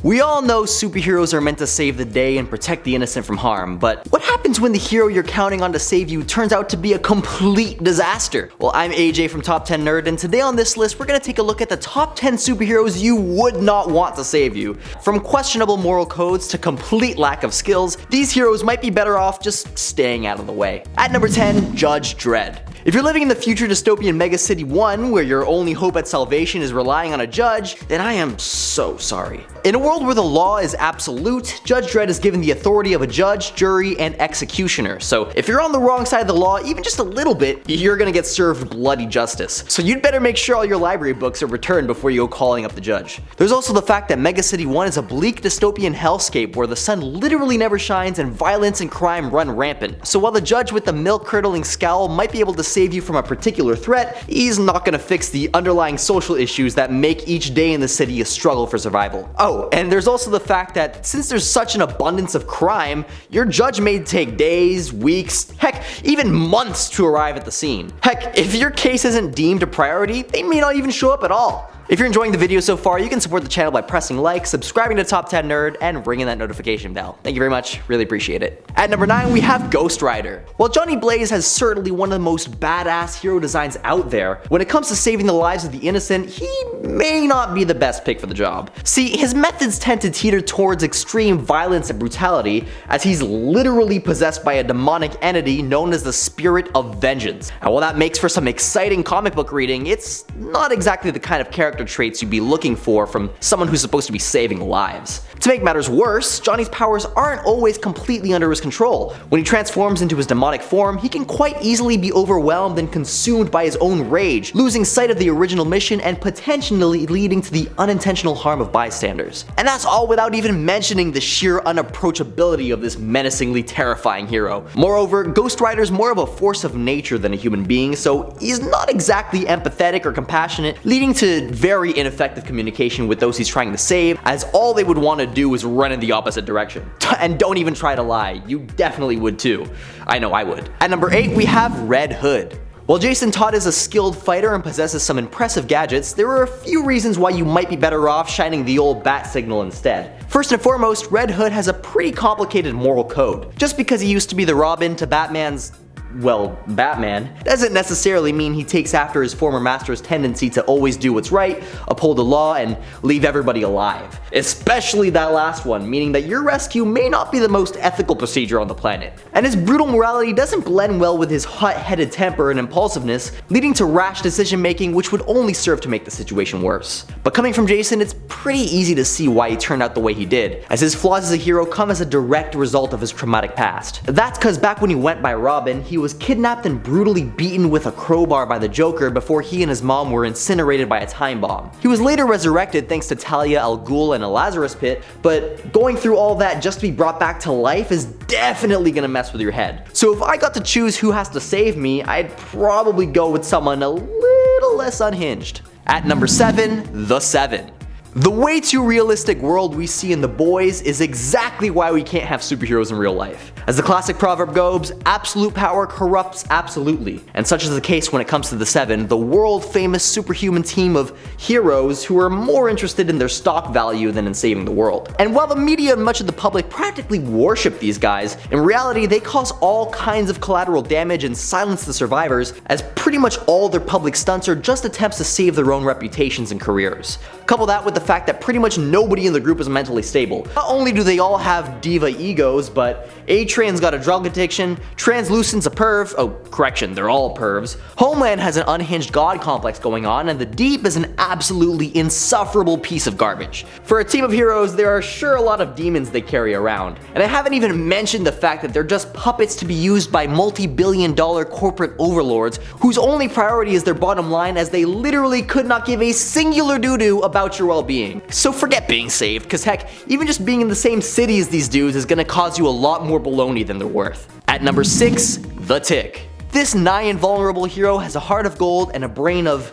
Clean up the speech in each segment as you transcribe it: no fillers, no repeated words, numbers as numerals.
We all know superheroes are meant to save the day and protect the innocent from harm, but what happens when the hero you're counting on to save you turns out to be a complete disaster? Well, I'm AJ from Top 10 Nerd, and today on this list we're gonna take a look at the top 10 superheroes you would not want to save you. From questionable moral codes to complete lack of skills, these heroes might be better off just staying out of the way. At number 10, Judge Dredd. If you're living in the future dystopian Mega City 1, where your only hope at salvation is relying on a judge, then I am so sorry. In a world where the law is absolute, Judge Dredd is given the authority of a judge, jury, and executioner. So if you're on the wrong side of the law, even just a little bit, you're gonna get served bloody justice. So you'd better make sure all your library books are returned before you go calling up the judge. There's also the fact that Mega City 1 is a bleak dystopian hellscape where the sun literally never shines and violence and crime run rampant. So while the judge with the milk-curdling scowl might be able to save you from a particular threat, he's not gonna fix the underlying social issues that make each day in the city a struggle for survival. Oh, and there's also the fact that since there's such an abundance of crime, your judge may take days, weeks, heck, even months to arrive at the scene. Heck, if your case isn't deemed a priority, they may not even show up at all. If you're enjoying the video so far, you can support the channel by pressing like, subscribing to Top 10 Nerd, and ringing that notification bell. Thank you very much, really appreciate it. At number 9, we have Ghost Rider. While Johnny Blaze has certainly one of the most badass hero designs out there, when it comes to saving the lives of the innocent, he may not be the best pick for the job. See, his methods tend to teeter towards extreme violence and brutality, as he's literally possessed by a demonic entity known as the Spirit of Vengeance. And while that makes for some exciting comic book reading, it's not exactly the kind of character traits you'd be looking for from someone who's supposed to be saving lives. To make matters worse, Johnny's powers aren't always completely under his control. When he transforms into his demonic form, he can quite easily be overwhelmed and consumed by his own rage, losing sight of the original mission and potentially leading to the unintentional harm of bystanders. And that's all without even mentioning the sheer unapproachability of this menacingly terrifying hero. Moreover, Ghost Rider's more of a force of nature than a human being, so he's not exactly empathetic or compassionate, leading to very ineffective communication with those he's trying to save, as all they would want to do is run in the opposite direction. And don't even try to lie, you definitely would too. I know I would. At number 8, we have Red Hood. While Jason Todd is a skilled fighter and possesses some impressive gadgets, there are a few reasons why you might be better off shining the old bat signal instead. First and foremost, Red Hood has a pretty complicated moral code. Just because he used to be the Robin to Batman's, well, Batman, doesn't necessarily mean he takes after his former master's tendency to always do what's right, uphold the law, and leave everybody alive. Especially that last one, meaning that your rescue may not be the most ethical procedure on the planet. And his brutal morality doesn't blend well with his hot-headed temper and impulsiveness, leading to rash decision making which would only serve to make the situation worse. But coming from Jason, it's pretty easy to see why he turned out the way he did, as his flaws as a hero come as a direct result of his traumatic past. That's cause back when he went by Robin, he was kidnapped and brutally beaten with a crowbar by the Joker before he and his mom were incinerated by a time bomb. He was later resurrected thanks to Talia al Ghul and a Lazarus pit, but going through all that just to be brought back to life is definitely gonna mess with your head. So if I got to choose who has to save me, I'd probably go with someone a little less unhinged. At number 7, The Seven. The way too realistic world we see in The Boys is exactly why we can't have superheroes in real life. As the classic proverb goes, absolute power corrupts absolutely. And such is the case when it comes to the Seven, the world famous superhuman team of heroes who are more interested in their stock value than in saving the world. And while the media and much of the public practically worship these guys, in reality they cause all kinds of collateral damage and silence the survivors, as pretty much all their public stunts are just attempts to save their own reputations and careers. Couple that with the fact that pretty much nobody in the group is mentally stable. Not only do they all have diva egos, but A-Train's got a drug addiction, Translucent's a perv, oh correction, they're all pervs, Homeland has an unhinged god complex going on, and the Deep is an absolutely insufferable piece of garbage. For a team of heroes, there are sure a lot of demons they carry around. And I haven't even mentioned the fact that they're just puppets to be used by multi-billion-dollar corporate overlords whose only priority is their bottom line, as they literally could not give a singular doo-doo about your well-being. So forget being saved, cause heck, even just being in the same city as these dudes is gonna cause you a lot more baloney than they're worth. At number 6, The Tick. This nigh invulnerable hero has a heart of gold and a brain of,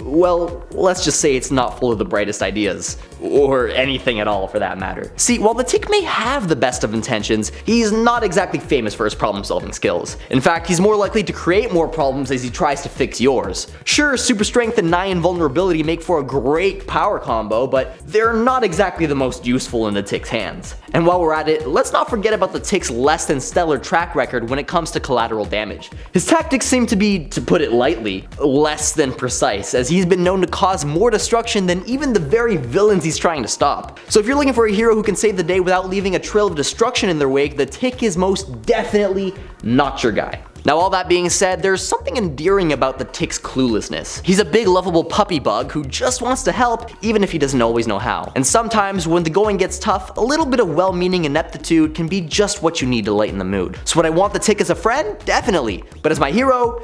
well, let's just say it's not full of the brightest ideas. or anything at all for that matter. See, while the Tick may have the best of intentions, he's not exactly famous for his problem-solving skills. In fact, he's more likely to create more problems as he tries to fix yours. Sure, super strength and nigh invulnerability make for a great power combo, but they're not exactly the most useful in the Tick's hands. And while we're at it, let's not forget about the Tick's less than stellar track record when it comes to collateral damage. His tactics seem to be, to put it lightly, less than precise, as he's been known to cause more destruction than even the very villains he's trying to stop. So if you're looking for a hero who can save the day without leaving a trail of destruction in their wake, the Tick is most definitely not your guy. Now, all that being said, there's something endearing about the Tick's cluelessness. He's a big lovable puppy bug who just wants to help even if he doesn't always know how. And sometimes when the going gets tough, a little bit of well-meaning ineptitude can be just what you need to lighten the mood. So would I want the Tick as a friend? Definitely. But as my hero?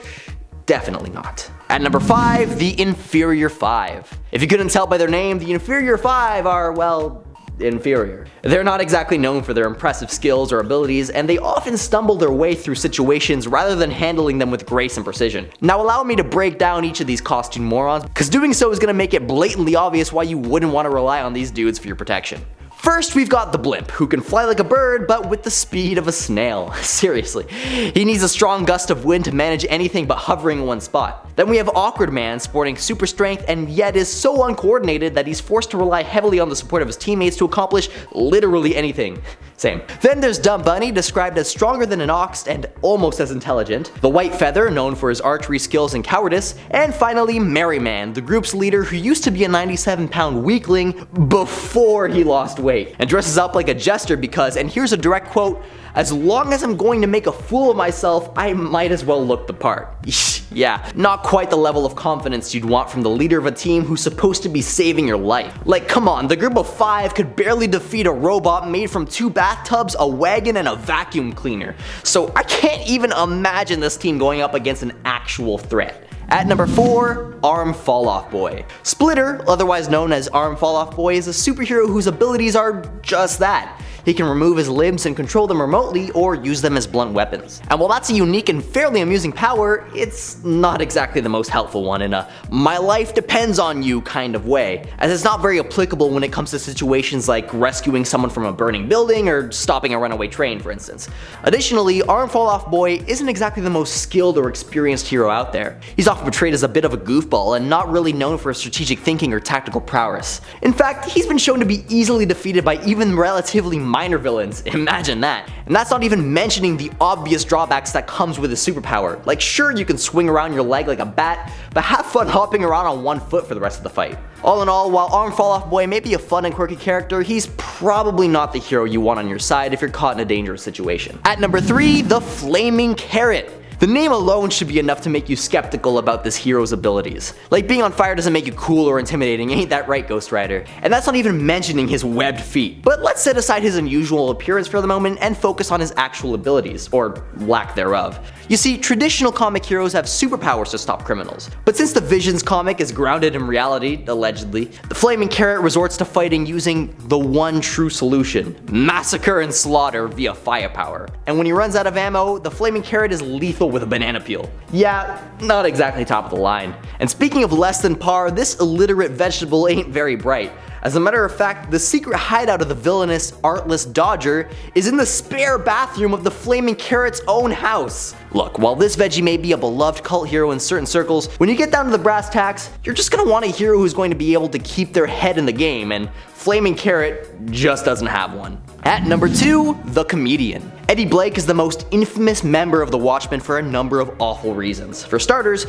Definitely not. At number 5, the Inferior Five. If you couldn't tell by their name, the Inferior Five are, well, inferior. They're not exactly known for their impressive skills or abilities, and they often stumble their way through situations rather than handling them with grace and precision. Now allow me to break down each of these costume morons, because doing so is going to make it blatantly obvious why you wouldn't want to rely on these dudes for your protection. First, we've got the Blimp, who can fly like a bird, but with the speed of a snail. Seriously. He needs a strong gust of wind to manage anything but hovering in one spot. Then we have Awkward Man, sporting super strength and yet is so uncoordinated that he's forced to rely heavily on the support of his teammates to accomplish literally anything. Same. Then there's Dumb Bunny, described as stronger than an ox and almost as intelligent. The White Feather, known for his archery skills and cowardice. And finally, Merryman, the group's leader who used to be a 97-pound weakling before he lost weight. And dresses up like a jester because, and here's a direct quote, "As long as I'm going to make a fool of myself, I might as well look the part." Yeah, not quite the level of confidence you'd want from the leader of a team who's supposed to be saving your life. Like, come on, the group of 5 could barely defeat a robot made from 2 bathtubs, a wagon, and a vacuum cleaner. So I can't even imagine this team going up against an actual threat. At number 4, Arm Falloff Boy. Splitter, otherwise known as Arm Falloff Boy, is a superhero whose abilities are just that. He can remove his limbs and control them remotely or use them as blunt weapons. And while that's a unique and fairly amusing power, it's not exactly the most helpful one in a "my life depends on you" kind of way, as it's not very applicable when it comes to situations like rescuing someone from a burning building or stopping a runaway train, for instance. Additionally, Arm Falloff Boy isn't exactly the most skilled or experienced hero out there. He's often portrayed as a bit of a goofball and not really known for his strategic thinking or tactical prowess. In fact, he's been shown to be easily defeated by even relatively minor villains. Imagine that. And that's not even mentioning the obvious drawbacks that comes with his superpower. Like, sure, you can swing around your leg like a bat, but have fun hopping around on one foot for the rest of the fight. All in all, while Arm Falloff Boy may be a fun and quirky character, he's probably not the hero you want on your side if you're caught in a dangerous situation. At number 3, the Flaming Carrot. The name alone should be enough to make you skeptical about this hero's abilities. Like, being on fire doesn't make you cool or intimidating, ain't that right, Ghost Rider? And that's not even mentioning his webbed feet. But let's set aside his unusual appearance for the moment and focus on his actual abilities, or lack thereof. You see, traditional comic heroes have superpowers to stop criminals. But since the Visions comic is grounded in reality, allegedly, the Flaming Carrot resorts to fighting using the one true solution: massacre and slaughter via firepower. And when he runs out of ammo, the Flaming Carrot is lethal with a banana peel. Yeah, not exactly top of the line. And speaking of less than par, this illiterate vegetable ain't very bright. As a matter of fact, the secret hideout of the villainous, artless Dodger is in the spare bathroom of the Flaming Carrot's own house. Look, while this veggie may be a beloved cult hero in certain circles, when you get down to the brass tacks, you're just gonna want a hero who's going to be able to keep their head in the game, and Flaming Carrot just doesn't have one. At number 2, the Comedian. Eddie Blake is the most infamous member of the Watchmen for a number of awful reasons. For starters,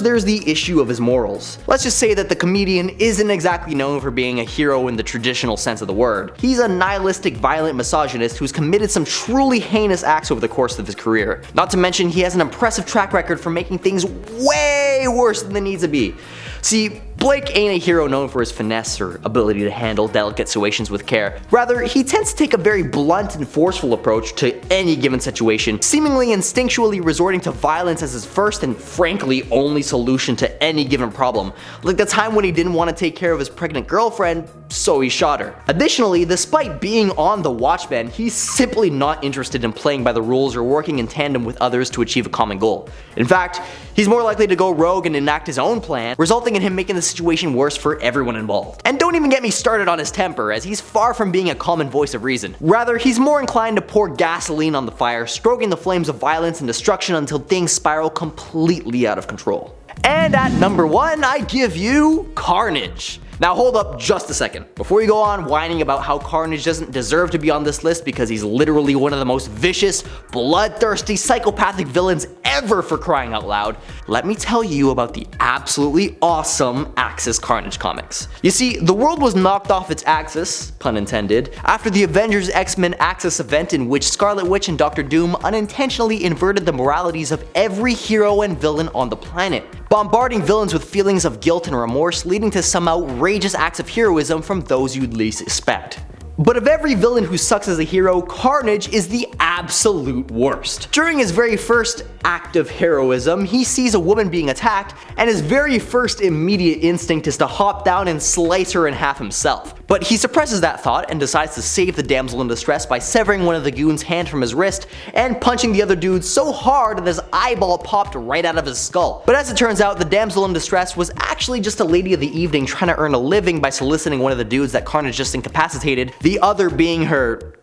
there's the issue of his morals. Let's just say that the Comedian isn't exactly known for being a hero in the traditional sense of the word. He's a nihilistic, violent misogynist who's committed some truly heinous acts over the course of his career. Not to mention, he has an impressive track record for making things way worse than they need to be. See, Blake ain't a hero known for his finesse or ability to handle delicate situations with care. Rather, he tends to take a very blunt and forceful approach to any given situation, seemingly instinctually resorting to violence as his first and frankly only solution to any given problem. Like the time when he didn't want to take care of his pregnant girlfriend, so he shot her. Additionally, despite being on the Watchmen, he's simply not interested in playing by the rules or working in tandem with others to achieve a common goal. In fact, he's more likely to go rogue and enact his own plan, resulting in him making the situation worse for everyone involved. And don't even get me started on his temper, as he's far from being a common voice of reason. Rather, he's more inclined to pour gasoline on the fire, stoking the flames of violence and destruction until things spiral completely out of control. And at number 1, I give you Carnage. Now hold up just a second. Before you go on whining about how Carnage doesn't deserve to be on this list because he's literally one of the most vicious, bloodthirsty, psychopathic villains ever, for crying out loud, let me tell you about the absolutely awesome Axis Carnage comics. You see, the world was knocked off its axis, pun intended, after the Avengers X-Men Axis event in which Scarlet Witch and Dr. Doom unintentionally inverted the moralities of every hero and villain on the planet, bombarding villains with feelings of guilt and remorse, leading to some outrageous acts of heroism from those you'd least expect. But of every villain who sucks as a hero, Carnage is the absolute worst. During his very first act of heroism, he sees a woman being attacked, and his very first immediate instinct is to hop down and slice her in half himself. But he suppresses that thought and decides to save the damsel in distress by severing one of the goon's hand from his wrist and punching the other dude so hard that his eyeball popped right out of his skull. But as it turns out, the damsel in distress was actually just a lady of the evening trying to earn a living by soliciting one of the dudes that Carnage just incapacitated, the other being her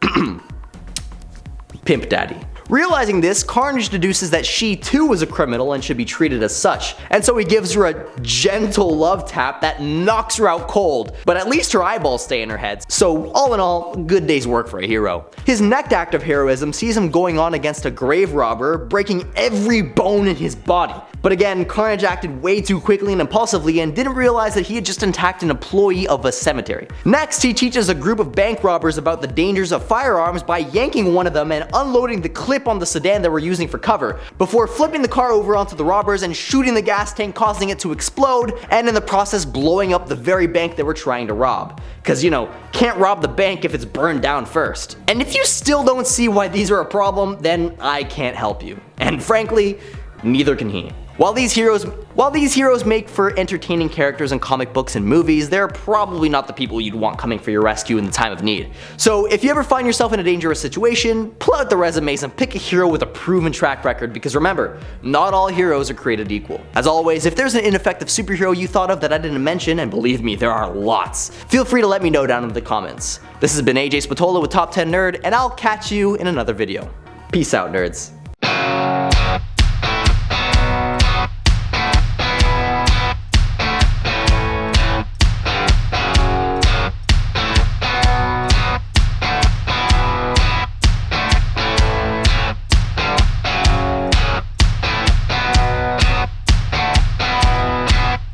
pimp daddy. Realizing this, Carnage deduces that she too is a criminal and should be treated as such, and so he gives her a gentle love tap that knocks her out cold, but at least her eyeballs stay in her head. So all in all, good day's work for a hero. His next act of heroism sees him going on against a grave robber, breaking every bone in his body. But again, Carnage acted way too quickly and impulsively and didn't realize that he had just attacked an employee of a cemetery. Next, he teaches a group of bank robbers about the dangers of firearms by yanking one of them and unloading the clip on the sedan they were using for cover, before flipping the car over onto the robbers and shooting the gas tank, causing it to explode, and in the process blowing up the very bank they were trying to rob. Cause you know, can't rob the bank if it's burned down first. And if you still don't see why these are a problem, then I can't help you. And frankly, neither can he. While these heroes make for entertaining characters in comic books and movies, they're probably not the people you'd want coming for your rescue in the time of need. So if you ever find yourself in a dangerous situation, pull out the resumes and pick a hero with a proven track record, because remember, not all heroes are created equal. As always, if there's an ineffective superhero you thought of that I didn't mention, and believe me, there are lots, feel free to let me know down in the comments. This has been AJ Spatola with Top 10 Nerd, and I'll catch you in another video. Peace out, nerds.